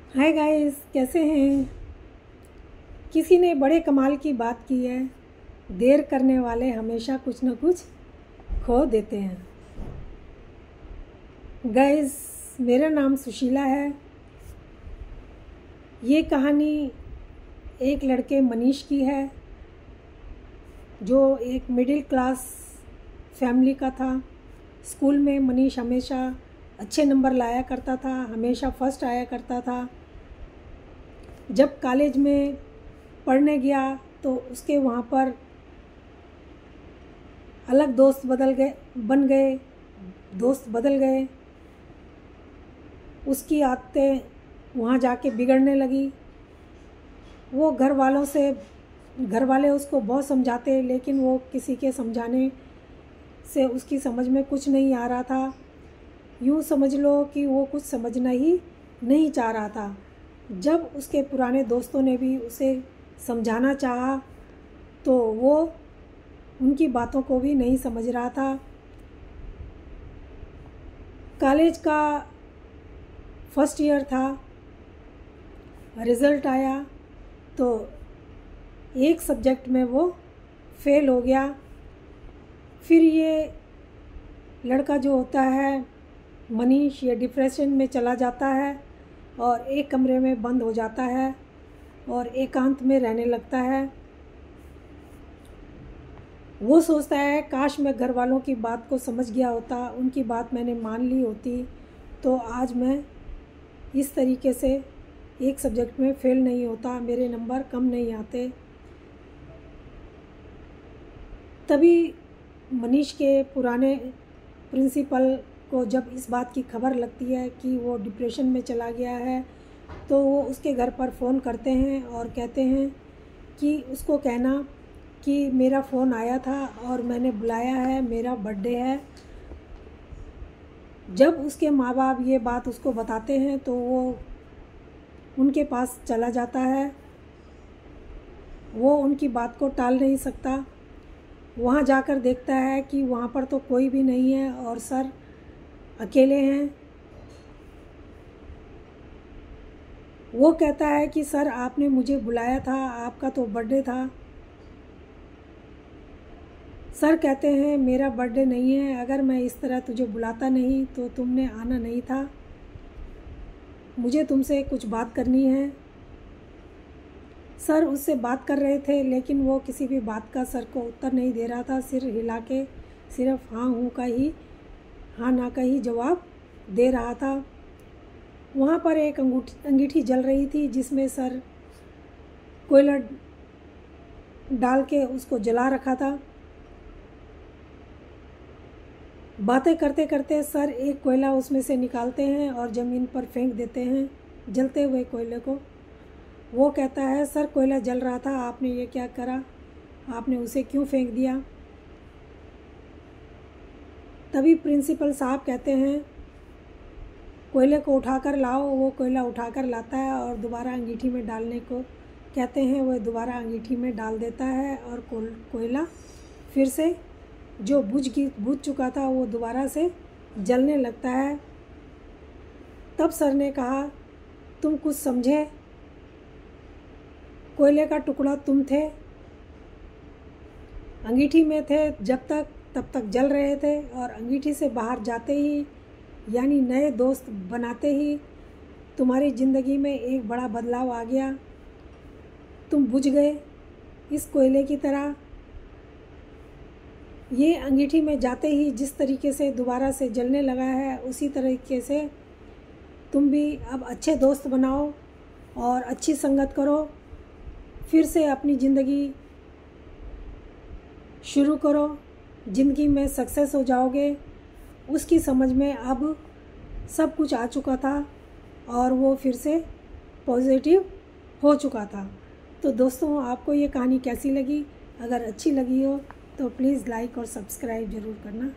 Hi guys, कैसे हैं। किसी ने बड़े कमाल की बात की है, देर करने वाले हमेशा कुछ न कुछ खो देते हैं। गाइस, मेरा नाम सुशीला है। ये कहानी एक लड़के मनीष की है, जो एक मिडिल क्लास फैमिली का था। स्कूल में मनीष हमेशा अच्छे नंबर लाया करता था, हमेशा फर्स्ट आया करता था। जब कॉलेज में पढ़ने गया तो उसके वहाँ पर अलग दोस्त बन गए, दोस्त बदल गए। उसकी आदतें वहाँ जाके बिगड़ने लगी। वो घर वाले उसको बहुत समझाते, लेकिन वो किसी के समझाने से उसकी समझ में कुछ नहीं आ रहा था। यूँ समझ लो कि वो कुछ समझना ही नहीं चाह रहा था। जब उसके पुराने दोस्तों ने भी उसे समझाना चाहा तो वो उनकी बातों को भी नहीं समझ रहा था। कॉलेज का फर्स्ट ईयर था, रिज़ल्ट आया तो एक सब्जेक्ट में वो फेल हो गया। फिर ये लड़का जो होता है मनीष, ये डिप्रेशन में चला जाता है और एक कमरे में बंद हो जाता है और एकांत में रहने लगता है। वो सोचता है, काश मैं घर वालों की बात को समझ गया होता, उनकी बात मैंने मान ली होती तो आज मैं इस तरीके से एक सब्जेक्ट में फ़ेल नहीं होता, मेरे नंबर कम नहीं आते। तभी मनीष के पुराने प्रिंसिपल को जब इस बात की खबर लगती है कि वो डिप्रेशन में चला गया है, तो वो उसके घर पर फ़ोन करते हैं और कहते हैं कि उसको कहना कि मेरा फ़ोन आया था और मैंने बुलाया है, मेरा बर्थडे है। जब उसके माँ बाप ये बात उसको बताते हैं तो वो उनके पास चला जाता है। वो उनकी बात को टाल नहीं सकता। वहाँ जाकर देखता है कि वहाँ पर तो कोई भी नहीं है और सर अकेले हैं। वो कहता है कि सर, आपने मुझे बुलाया था, आपका तो बर्थडे था। सर कहते हैं, मेरा बर्थडे नहीं है, अगर मैं इस तरह तुझे बुलाता नहीं तो तुमने आना नहीं था, मुझे तुमसे कुछ बात करनी है। सर उससे बात कर रहे थे, लेकिन वो किसी भी बात का सर को उत्तर नहीं दे रहा था, सिर हिला के सिर्फ हाँ ना का ही जवाब दे रहा था। वहाँ पर एक अंगीठी जल रही थी, जिसमें सर कोयला डाल के उसको जला रखा था। बातें करते करते सर एक कोयला उसमें से निकालते हैं और ज़मीन पर फेंक देते हैं, जलते हुए कोयले को। वो कहता है, सर कोयला जल रहा था, आपने ये क्या करा, आपने उसे क्यों फेंक दिया। तभी प्रिंसिपल साहब कहते हैं, कोयले को उठाकर लाओ। वो कोयला उठाकर लाता है और दोबारा अंगीठी में डालने को कहते हैं। वह दोबारा अंगीठी में डाल देता है और कोयला फिर से जो बुझ चुका था वो दोबारा से जलने लगता है। तब सर ने कहा, तुम कुछ समझे, कोयले का टुकड़ा तुम थे, अंगीठी में थे तब तक जल रहे थे और अंगीठी से बाहर जाते ही, यानी नए दोस्त बनाते ही तुम्हारी ज़िंदगी में एक बड़ा बदलाव आ गया। तुम बुझ गए इस कोयले की तरह। ये अंगीठी में जाते ही जिस तरीके से दोबारा से जलने लगा है, उसी तरीके से तुम भी अब अच्छे दोस्त बनाओ और अच्छी संगत करो, फिर से अपनी ज़िंदगी शुरू करो, ज़िंदगी में सक्सेस हो जाओगे। उसकी समझ में अब सब कुछ आ चुका था और वो फिर से पॉजिटिव हो चुका था। तो दोस्तों, आपको ये कहानी कैसी लगी? अगर अच्छी लगी हो तो प्लीज़ लाइक और सब्सक्राइब ज़रूर करना।